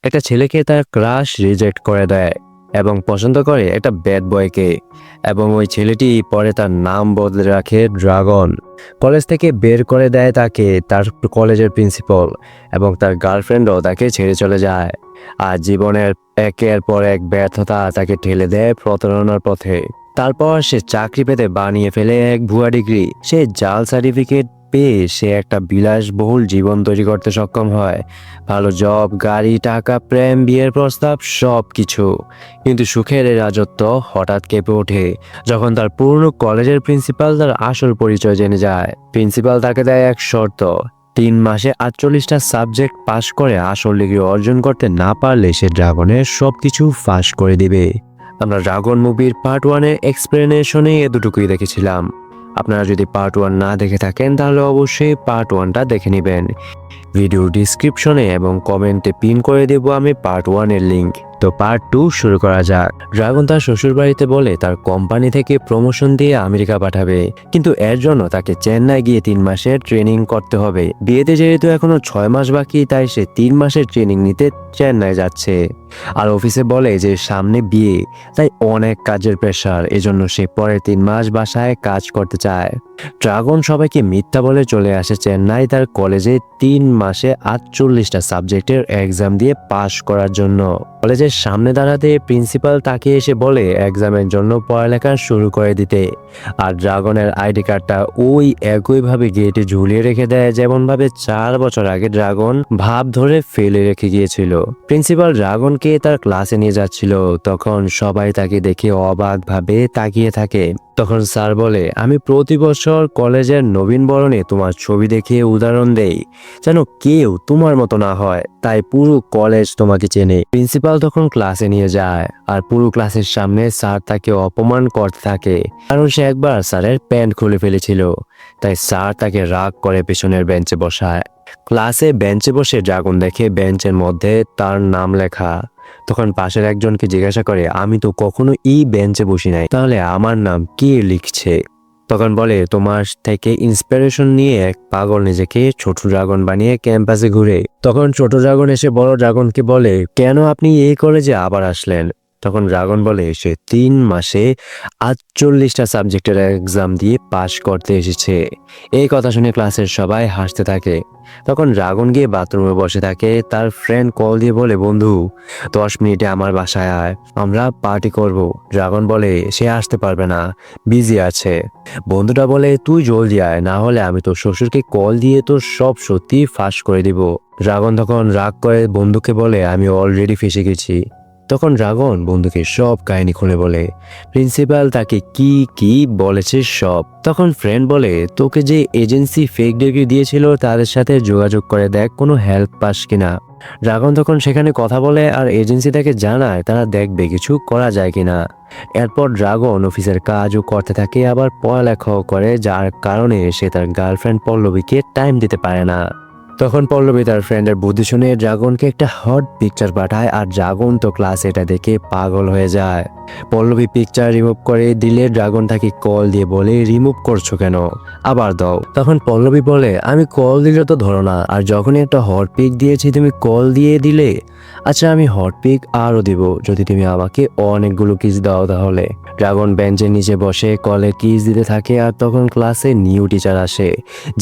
একটা ছেলেকে তার ক্রাশ রিজেক্ট করে দেয় এবং পছন্দ করে একটা ব্যাড বয়কে, এবং ওই ছেলেটি পরে তার নাম বদলে রাখে ড্রাগন। কলেজ থেকে বের করে দেয় তাকে তার কলেজের প্রিন্সিপাল, এবং তার গার্লফ্রেন্ডও তাকে ছেড়ে চলে যায়। আর জীবনের একের পর এক ব্যর্থতা তাকে ঠেলে দেয় প্রতারণার পথে। তারপর সে চাকরি পেতে বানিয়ে ফেলে এক ভুয়া ডিগ্রি। সে জাল সার্টিফিকেট পেয়ে সে একটা বিলাসবহুল জীবন তৈরি করতে সক্ষম হয়। ভালো জব, গাড়ি, টাকা, প্রেম, বিয়ের প্রস্তাব, সব কিছু। কিন্তু সুখের এই রাজত্ব হঠাৎ কেঁপে ওঠে যখন তার পুরনো কলেজের প্রিন্সিপাল তার আসল পরিচয় জেনে যায়। প্রিন্সিপাল তাকে দেয় এক শর্ত: 3 মাসে 48টা সাবজেক্ট পাশ করে আসল ডিগ্রি অর্জন করতে না পারলে সে ড্রাগনের সবকিছু ফাঁস করে দিবে। আমরা ড্রাগন মুভির পার্ট 1-এর এক্সপ্লেনেশনে এতটুকুই দেখেছিলাম। আপনারা যদি পার্ট 1 না দেখে থাকেন তাহলে অবশ্যই পার্ট 1টা দেখে নেবেন। ভিডিও ডিসক্রিপশনে এবং কমেন্টে পিন করে দেব আমি পার্ট 1-এর লিঙ্ক। তো পার্ট 2 শুরু করা যাক। ড্রাগন তার শ্বশুর বাড়িতে বলে তার কোম্পানি থেকে প্রমোশন দিয়ে আমেরিকা পাঠাবে, কিন্তু এর জন্য তাকে চেন্নাই গিয়ে 3 মাসের ট্রেনিং করতে হবে। বিয়েতে যেহেতু এখনো 6 মাস বাকি, তাই সে 3 মাসের ট্রেনিং নিতে চেন্নাই যাচ্ছে। আর অফিসে বলে যে সামনে বিয়ে, তাই অনেক কাজের প্রেশার, এজন্য সে পরে 3 মাস বাসায় কাজ করতে চায়। ড্রাগন সবাইকে মিথ্যা বলে চলে আসে চেন্নাই তার কলেজে 3 মাসে 48টা সাবজেক্টের এক্সাম দিয়ে পাশ করার জন্য। কলেজের সামনে দাঁড়াতে প্রিন্সিপাল তাকে এসে বলে এক্সামের জন্য পড়ালেখা শুরু করে দিতে। আর ড্রাগনের আইডি কার্ডটা ওই একইভাবে গেটে ঝুলিয়ে রেখে দেয়, যেমন ভাবে 4 বছর আগে ড্রাগন ভাব ধরে ফেলে রেখে গিয়েছিল। প্রিন্সিপাল ড্রাগনকে তার ক্লাসে নিয়ে যাচ্ছিল, তখন সবাই তাকে দেখে অবাক ভাবে তাকিয়ে থাকে। তখন স্যার বলে, আমি প্রতি বছর কলেজের নবীন বরণে তোমার ছবি দেখিয়ে উদাহরণ দেই, যেন কেউ তোমার মতো না হয়, তাই পুরো কলেজ তোমাকে চেনে। প্রিন্সিপাল তখন ক্লাসে নিয়ে যায়, আর পুরো ক্লাসের সামনে স্যার তাকে অপমান করতে থাকে, কারণ সে একবার স্যারের প্যান্ট খুলে ফেলেছিল। তাই স্যার তাকে রাগ করে পেছনের বেঞ্চে বসায়। ক্লাসে বেঞ্চে বসে ড্রাগন দেখে বেঞ্চের মধ্যে তার নাম লেখা। তখন পাশের একজনকে জিজ্ঞাসা করে, আমি তো কখনো এই বেঞ্চে বসি নাই, তাহলে আমার নাম কে লিখছে? তখন বলে, তোমার থেকে ইন্সপিরেশন নিয়ে এক পাগল নিজেকে ছোট ড্রাগন বানিয়ে ক্যাম্পাসে ঘুরে। তখন ছোট ড্রাগন এসে বড় ড্রাগনকে বলে, কেন আপনি এই কলেজে আবার আসলেন? তখন ড্রাগন বলে, সে 3 মাসে 48টা সাবজেক্টের এক্সাম দিয়ে পাশ করতে এসেছে। এই কথা শুনে ক্লাসের সবাই হাসতে থাকে। তখন ড্রাগন গিয়ে বাথরুমে বসে থাকে। তার ফ্রেন্ড কল দিয়ে বলে, বন্ধু 10 মিনিটে আমার বাসায় আয়, আমরা পার্টি করব। ড্রাগন বলে সে আসতে পারবে না, বিজি আছে। বন্ধুটা বলে, তুই জলদি আয়, না হলে আমি তোর শ্বশুরকে কল দিয়ে তোর সব সত্যি ফাঁস করে দিব। ড্রাগন তখন রাগ করে বন্ধুকে বলে, আমি অলরেডি ফেসে গেছি। তখন ড্রাগন বন্ধুকে সব কাহিনী খুলে বলে, প্রিন্সিপাল তাকে কি কি বলেছে সব। তখন ফ্রেন্ড বলে, তোকে যে এজেন্সি ফেক ডিগ্রি দিয়েছিল তাদের সাথে যোগাযোগ করে দেখ কোনো হেল্প পাস কিনা। ড্রাগন তখন সেখানে কথা বলে আর এজেন্সি তাকে জানায় তারা দেখবে কিছু করা যায় কিনা। এরপর ড্রাগন অফিসের কাজও করতে থাকে, আবার পড়ালেখাও করে, যার কারণে সে তার গার্লফ্রেন্ড পল্লবীকে টাইম দিতে পারে না। তখন পল্লবী তার ফ্রেন্ডের বুদ্ধি শুনে ড্রাগনকে একটা হট পিকচার পাঠায়, আর ড্রাগন তো ক্লাস এটা দেখে পাগল হয়ে যায়। পল্লবী পিকচার রিমুভ করে দিলে ড্রাগন তাকে কল দিয়ে বলে, রিমুভ করছো কেন, আবার দাও। তখন পল্লবী বলে, আমি কল দিলে তো ধরো না, আর যখনই একটা হট পিক দিয়েছি তুমি কল দিয়ে দিলে। আচ্ছা আমি হট পিক আরও দিব যদি তুমি আমাকে অনেকগুলো কিস দাও তাহলে। ড্রাগন বেঞ্চের নিচে বসে কলে কিস দিতে থাকে, আর তখন ক্লাসে নিউ টিচার আসে,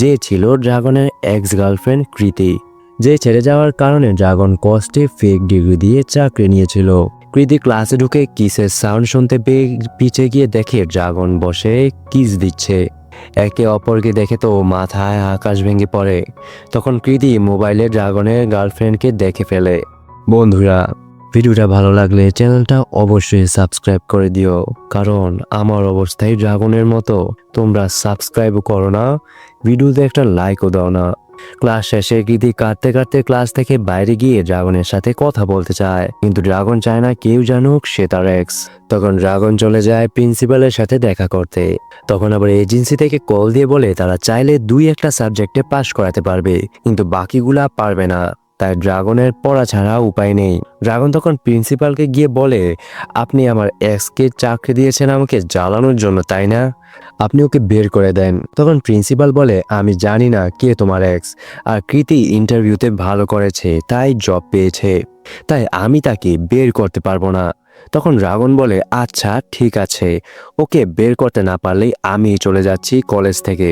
যে ছিল ড্রাগনের এক্স গার্লফ্রেন্ড কৃতি, যে ছেড়ে যাওয়ার কারণে ড্রাগন কষ্টে ফেক ডিগ্রি দিয়ে চাকরি নিয়েছিল। কৃতি ক্লাসে ঢুকে কিসের সাউন্ড শুনতে পেয়ে পিছে গিয়ে দেখে ড্রাগন বসে কিস দিচ্ছে। একে অপরকে দেখে তো মাথায় আকাশ ভেঙে পড়ে। তখন কৃতি মোবাইলে ড্রাগনের গার্লফ্রেন্ডকে দেখে ফেলে। বন্ধুরা, ভিডিওটা ভালো লাগলে চ্যানেলটা অবশ্যই সাবস্ক্রাইব করে দিও, কারণ আমার অবস্থায় ড্রাগনের মতো তোমরা সাবস্ক্রাইবও করো না, ভিডিওতে একটা লাইকও দাও না। ক্লাস শেষে কৃতি কাঁদতে কাঁদতে ক্লাস থেকে বাইরে গিয়ে ড্রাগনের সাথে কথা বলতে চায়, কিন্তু ড্রাগন চায় না কেউ জানুক সে তার এক্স। তখন ড্রাগন চলে যায় প্রিন্সিপালের সাথে দেখা করতে। তখন আবার এজেন্সি থেকে কল দিয়ে বলে তারা চাইলে 2-1টা সাবজেক্টে পাশ করাতে পারবে, কিন্তু বাকিগুলা পারবে না, তাই ড্রাগনের পড়া ছাড়া উপায় নেই। ড্রাগন তখন প্রিন্সিপালকে গিয়ে বলে, আপনি আমার এক্সকে চাকরি দিয়েছেন আমাকে জ্বালানোর জন্য, তাই না? আপনি ওকে বের করে দেন। তখন প্রিন্সিপাল বলে, আমি জানি না কে তোমার এক্স, আর কৃতি ইন্টারভিউতে ভালো করেছে তাই জব পেয়েছে, তাই আমি তাকে বের করতে পারবো না। তখন ড্রাগন বলে, আচ্ছা ঠিক আছে, ওকে বের করতে না পারলেই আমি চলে যাচ্ছি কলেজ থেকে।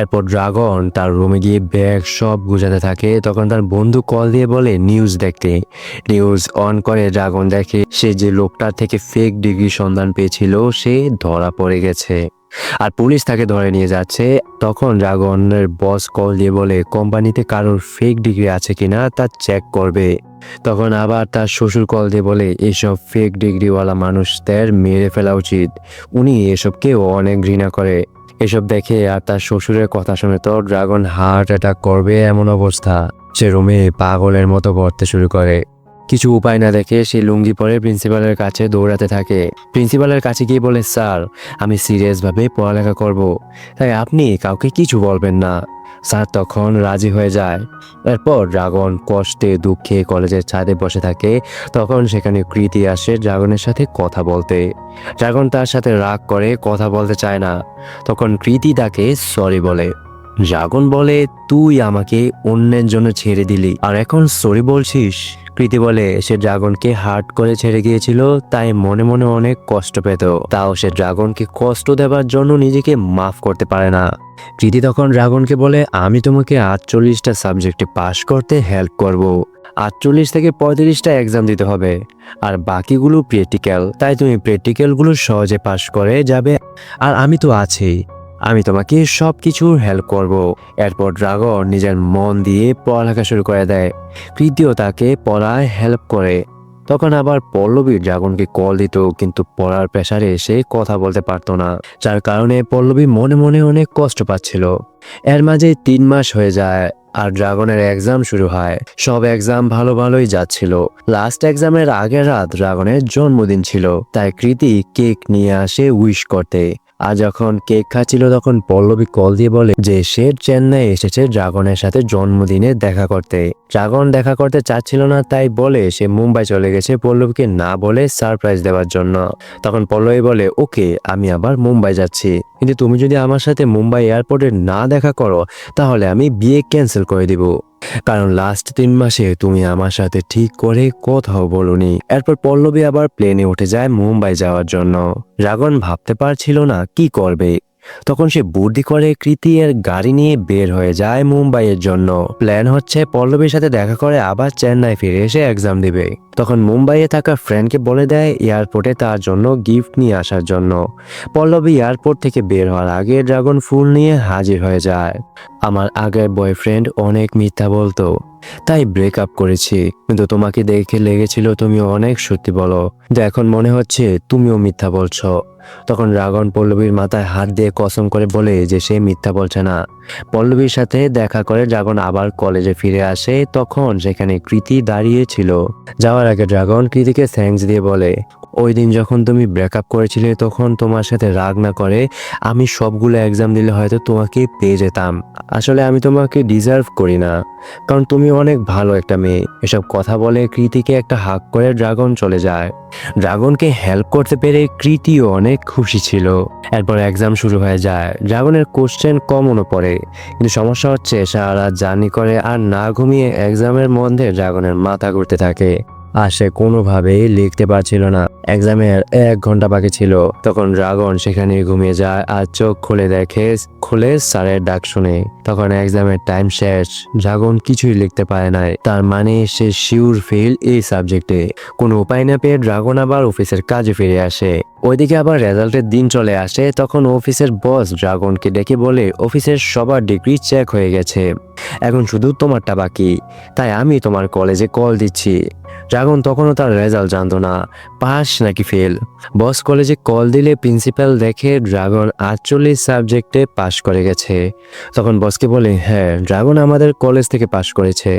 এরপর ড্রাগন তার রুমে গিয়ে ব্যাগ সব গুছাতে থাকে। তখন তার বন্ধু কল দিয়ে বলে নিউজ দেখতে। নিউজ অন করে ড্রাগন দেখে সে যে লোকটার থেকে ফেক ডিগ্রি সন্ধান পেয়েছিল সে ধরা পড়ে গেছে, আর পুলিশ তাকে ধরে নিয়ে যাচ্ছে। তখন ড্রাগনের বস কল দিয়ে বলে কোম্পানিতে কারোর ফেক ডিগ্রি আছে কিনা তা চেক করবে। তখন আবার তার শ্বশুর কল দিয়ে বলে এইসব ফেক ডিগ্রিওয়ালা মানুষদের মেরে ফেলা উচিত, উনি এসবকে অনেক ঘৃণা করে। এসব দেখে আর তার শ্বশুরের কথা শুনে তো ড্রাগন হার্ট অ্যাটাক করবে এমন অবস্থা। সে রুমে পাগলের মতো পড়তে শুরু করে। কিছু উপায় না দেখে সে লুঙ্গি পরে প্রিন্সিপালের কাছে দৌড়াতে থাকে। প্রিন্সিপালের কাছে গিয়ে বলে, স্যার আমি সিরিয়াসভাবে পড়ালেখা করব, তাই আপনি কাউকে কিছু বলবেন না। স্যার তখন রাজি হয়ে যায়। এরপর ড্রাগন কষ্টে দুঃখে কলেজের ছাদে বসে থাকে। তখন সেখানে কৃতি আসে ড্রাগনের সাথে কথা বলতে। ড্রাগন তার সাথে রাগ করে কথা বলতে চায় না। তখন কৃতি তাকে সরি বলে। ড্রাগন বলে, তুই আমাকে অন্যের জন্য ছেড়ে দিলি আর এখন সরি বলছিস? কৃতি বলে সে ড্রাগনকে হার্ট করে ছেড়ে গিয়েছিল, তাই মনে মনে অনেক কষ্ট পেত, তাও সে ড্রাগনকে কষ্ট দেবার জন্য নিজেকে মাফ করতে পারে না। কৃতি তখন ড্রাগনকে বলে, আমি তোমাকে 48টা সাবজেক্টে পাশ করতে হেল্প করব। 48 থেকে 35টা এক্সাম দিতে হবে, আর বাকিগুলো প্র্যাকটিক্যাল, তাই তুমি প্র্যাকটিক্যালগুলো সহজে পাশ করে যাবে, আর আমি তো আছি, আমি তোমাকে সব কিছুর হেল্প করব। এরপর ড্রাগন নিজের মন দিয়ে পড়ালেখা শুরু করে দেয়। কৃতিও তাকে পড়ায় হেল্প করে। তখন আবার পল্লবী ড্রাগনকে কল দিত, কিন্তু পড়ার প্রেসারে এসে কথা বলতে পারতো না, যার কারণে পল্লবী মনে মনে অনেক কষ্ট পাচ্ছিল। এর মাঝে 3 মাস হয়ে যায় আর ড্রাগনের এক্সাম শুরু হয়। সব এক্সাম ভালোই যাচ্ছিল। লাস্ট এক্সামের আগের রাত ড্রাগনের জন্মদিন ছিল, তাই কৃতি কেক নিয়ে আসে উইশ করতে। আর যখন কেক খাচ্ছিল তখন পল্লবী কল দিয়ে বলে যে সে চেন্নাই এসেছে ড্রাগনের সাথে জন্মদিনে দেখা করতে। ড্রাগন দেখা করতে চাচ্ছিল না, তাই বলে সে মুম্বাই চলে গেছে পল্লবীকে না বলে সারপ্রাইজ দেওয়ার জন্য। তখন পল্লবী বলে, ওকে আমি আবার মুম্বাই যাচ্ছি, কিন্তু তুমি যদি আমার সাথে মুম্বাই এয়ারপোর্টে না দেখা করো তাহলে আমি বিয়ে ক্যান্সেল করে দিব, কারণ লাস্ট 3 মাসে তুমি আমার সাথে ঠিক করে কোথাও বলনি। এরপর পল্লবী আবার প্লেনে উঠে যায় মুম্বাই যাওয়ার জন্য। ড্রাগন ভাবতে পারছিল না কি করবে। তখন সে বুদ্ধি করে কৃতি এর গাড়ি নিয়ে বের হয়ে যায় মুম্বাইয়ের জন্য। প্ল্যান হচ্ছে পল্লবীর সাথে দেখা করে আবার চেন্নাই ফিরে এসে এক্সাম দিবে। তখন মুম্বাইয়ে থাকা ফ্রেন্ডকে বলে দেয় এয়ারপোর্টে তার জন্য গিফট নিয়ে আসার জন্য। পল্লবী এয়ারপোর্ট থেকে বের হওয়ার আগে ড্রাগন ফুল নিয়ে হাজির হয়ে যায়। আমার আগের বয়ফ্রেন্ড অনেক মিথ্যা বলতো, তাই ব্রেকআপ করেছি, কিন্তু তোমাকে দেখে লেগেছিল তুমি অনেক সত্যি বলো, কিন্তু এখন মনে হচ্ছে তুমিও মিথ্যা বলছো। তখন ড্রাগন পল্লবীর মাথায় হাত দিয়ে কসম করে বলে যে সে মিথ্যা বলছে না। পল্লবীর সাথে দেখা করে ড্রাগন আবার কলেজে ফিরে আসে। তখন সেখানে কৃতি দাঁড়িয়ে ছিল। যাওয়ার আগে ড্রাগন কৃতিকে থ্যাঙ্কস দিয়ে বলে, ওই দিন যখন তুমি ব্রেকআপ করেছিলে তখন তোমার সাথে রাগ না করে আমি সবগুলো এক্সাম দিলে হয়তো তোমাকে পেয়ে যেতাম। আসলে আমি তোমাকে ডিজার্ভ করি না, কারণ তুমি অনেক ভালো একটা মেয়ে। এসব কথা বলে কৃতিকে একটা হাক করে ড্রাগন চলে যায়। ড্রাগনকে হেল্প করতে পেরে কৃতিও অনেক খুশি ছিল। এরপর এক্সাম শুরু হয়ে যায়। ড্রাগনের কোশ্চেন কমনও পড়ে, কিন্তু সমস্যা হচ্ছে সারা রাত জার্নি করে আর না ঘুমিয়ে এক্সামের মধ্যে ড্রাগনের মাথা ঘুরতে থাকে, আর সে কোনোভাবেই লিখতে পারছিল না। এক্সামের 1 ঘন্টা বাকি ছিল। তখন ড্রাগন সেখানে ঘুমিয়ে যায় আর চোখ খুলে স্যারের ডাক শুনে। তখন এক্সামের টাইম শেষ। ড্রাগন কিছুই লিখতে পারে নাই, তার মানে সে শিওর ফেল এই সাবজেক্টে। কোনো উপায় না পেয়ে ড্রাগন আবার অফিসের কাজে ফিরে আসে। ওইদিকে আবার রেজাল্টের দিন চলে আসে। তখন অফিসের বস ড্রাগনকে ডেকে বলে অফিসের সবার ডিগ্রি চেক হয়ে গেছে, এখন শুধু তোমারটা বাকি, তাই আমি তোমার কলেজে কল দিচ্ছি। ড্রাগন তখনও তার রেজাল্ট জানতো না, পাস নাকি ফেল। বস কলেজে কল দিলে প্রিন্সিপাল দেখে ড্রাগন 48 সাবজেক্টে পাশ করে গেছে। তখন বসকে বলে, হ্যাঁ ড্রাগন আমাদের কলেজ থেকে পাশ করেছে।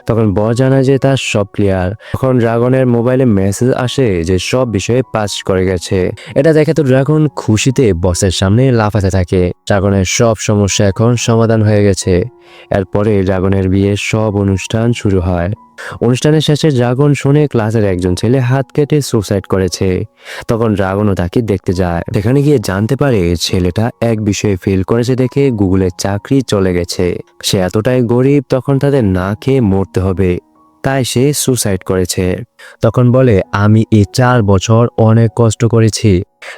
তখন বস জানায় যে তার সব ক্লিয়ার। তখন ড্রাগনের মোবাইলে মেসেজ আসে যে সব বিষয়ে পাস করে গেছে। এটা দেখে তো ড্রাগন খুশিতে বসের সামনে লাফাতে থাকে। ড্রাগনের সব সমস্যা এখন সমাধান হয়ে গেছে। এরপরে ড্রাগনের বিয়ের সব অনুষ্ঠান শুরু হয়। অনুষ্ঠানের শেষে ড্রাগন শুনে ক্লাসের একজন ছেলে হাত কেটে সুসাইড করেছে। তখন ড্রাগনও তাকে দেখতে যায়। সেখানে গিয়ে জানতে পারে ছেলেটা এক বিষয়ে ফেল করেছে দেখে গুগলের চাকরি চলে গেছে। সে এতটাই গরিব তখন তাদের না খেয়ে মরতে হবে, তাই সে সুসাইড করেছে। তখন বলে আমি এই 4 বছর অনেক কষ্ট করেছি,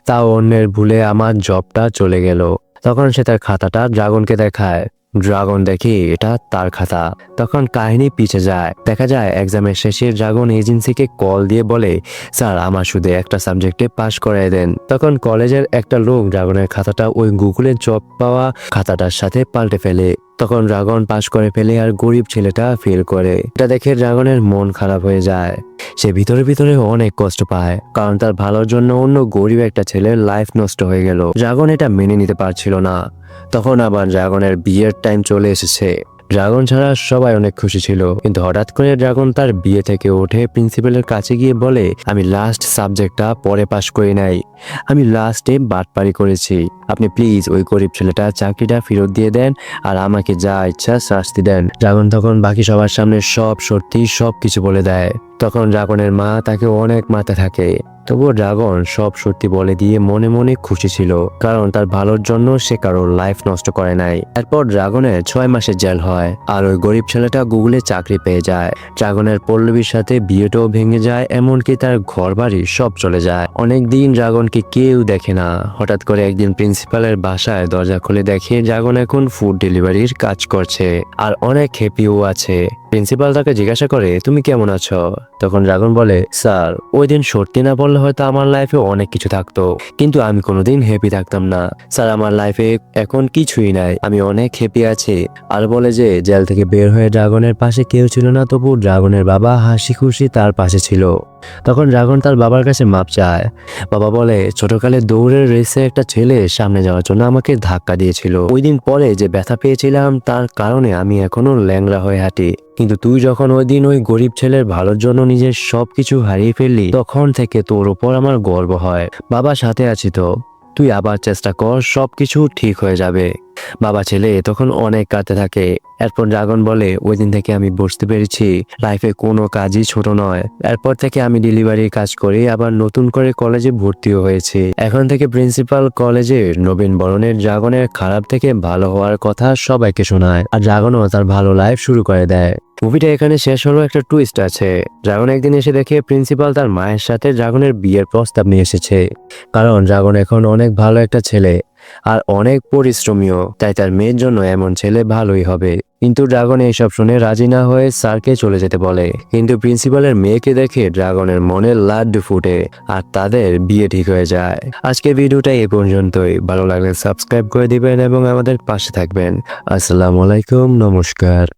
তাও অন্যের ভুলে আমার জবটা চলে গেল। তখন সে তার খাতাটা ড্রাগনকে দেখায়। ড্রাগন দেখে এটা তার খাতা। তখন কাহিনী পিছে যায়, দেখা যায় এক্সামের শেষে ড্রাগন এজেন্সিকে কল দিয়ে বলে, স্যার আমার শুধু একটা সাবজেক্টে পাশ করায় দেন। তখন কলেজের একটা লোক ড্রাগনের খাতাটা ওই গুগলের জব পাওয়া খাতাটার সাথে পাল্টে ফেলে। তখন ড্রাগন পাশ করে ফেলে আর গরিব ছেলেটা ফেল করে। এটা দেখে ড্রাগনের মন খারাপ হয়ে যায়। সে ভিতরে ভিতরে অনেক কষ্ট পায়, কারণ তার ভালোর জন্য অন্য গরিব একটা ছেলের লাইফ নষ্ট হয়ে গেল। ড্রাগন এটা মেনে নিতে পারছিল না। তখন আবার ড্রাগনের বিয়ের টাইম চলে এসেছে। ড্রাগন ছাড়া সবাই অনেক খুশি ছিল, কিন্তু হঠাৎ করে ড্রাগন তার বিয়ে থেকে উঠে প্রিন্সিপালের কাছে গিয়ে বলে, আমি লাস্ট সাবজেক্টটা পরে পাশ করি নাই, আমি লাস্টে বাটপারি করেছি। আপনি প্লিজ ওই গরিব ছেলেটা চাকরিটা ফেরত দিয়ে দেন আর আমাকে যা ইচ্ছা শাস্তি দেন। ড্রাগন তখন বাকি সবার সামনে সব সত্যি সব কিছু বলে দেয়। তখন ড্রাগনের মা তাকে অনেক মারতে থাকে, তবুও ড্রাগন সব সত্যি বলে দিয়ে মনে মনে খুশি ছিল, কারণ তার ভালোর জন্য সে কারোর লাইফ নষ্ট করে নাই। এরপর ড্রাগনের 6 মাসের জেল হয় আর ওই গরিব ছেলেটা গুগলে চাকরি পেয়ে যায়। ড্রাগনের পল্লবীর সাথে বিয়েটাও ভেঙে যায়, এমনকি তার ঘর বাড়ি সব চলে যায়। অনেকদিন ড্রাগনকে কেউ দেখে না। হঠাৎ করে একদিন প্রিন্সিপালের বাসায় দরজা খুলে দেখে ড্রাগন এখন ফুড ডেলিভারির কাজ করছে আর অনেক হ্যাপিও আছে। প্রিন্সিপাল তাকে জিজ্ঞাসা করে, তুমি কেমন আছো? তখন ড্রাগন বলে, স্যার ওই দিন সত্যি না বললে হয়তো আমার লাইফে অনেক কিছু থাকতো, কিন্তু আমি কোনোদিন হ্যাপি থাকতাম না। স্যার আমার লাইফে এখন কিছুই নাই, আমি অনেক হ্যাপি আছি। আর বলে যে জেল থেকে বের হয়ে ড্রাগনের পাশে কেউ ছিল না, তবু ড্রাগনের বাবা হাসি খুশি তার পাশে ছিল। তখন ড্রাগন তার বাবার কাছে মাপ চায়। বাবা বলে, ছোটকালে দৌড়ের রেসে একটা ছেলে সামনে যাওয়ার জন্য আমাকে ধাক্কা দিয়েছিল। ওই দিন পরে যে ব্যথা পেয়েছিলাম তার কারণে আমি এখনো ল্যাংড়া হয়ে হাঁটি, কিন্তু তুই যখন ওই দিন ওই গরিব ছেলের ভালোর জন্য নিজের সবকিছু হারিয়ে ফেললি, তখন থেকে তোর উপর আমার গর্ব হয়। বাবা সাথে আছি তো, তুই আবার চেষ্টা কর, সবকিছু ঠিক হয়ে যাবে। বাবা ছেলে তখন অনেক কাঁদতে থাকে। এরপর ড্রাগন বলে, ওই দিন থেকে আমি বুঝতে পেরেছি লাইফে কোনো কাজই ছোট নয়। এরপর থেকে আমি ডেলিভারির কাজ করি, আবার নতুন করে কলেজে ভর্তিও হয়েছি। এখন থেকে প্রিন্সিপাল কলেজের নবীন বরণের ড্রাগনের খারাপ থেকে ভালো হওয়ার কথা সবাইকে শোনায়, আর ড্রাগনও তার ভালো লাইফ শুরু করে দেয়। মুভিটা এখানে শেষ হলো, একটা টুইস্ট আছে। ড্রাগন একদিন এসে দেখে প্রিন্সিপাল তার মায়ের সাথে ড্রাগনের বিয়ের প্রস্তাব নিয়ে এসেছে, কারণ ড্রাগন এখন অনেক ভালো একটা ছেলে আর অনেক পরিশ্রমীও, তাই তার মেয়ের জন্য এমন ছেলে ভালোই হবে। কিন্তু ড্রাগন এইসব শুনে রাজি না হয়ে স্যারকে চলে যেতে বলে। কিন্তু প্রিন্সিপালের মেয়েকে দেখে ড্রাগনের মনে লাড্ডু ফুটে আর তাদের বিয়ে ঠিক হয়ে যায়। আজকের ভিডিওটা এই পর্যন্তই। ভালো লাগলে সাবস্ক্রাইব করে দিবেন এবং আমাদের পাশে থাকবেন। আসসালামু আলাইকুম, নমস্কার।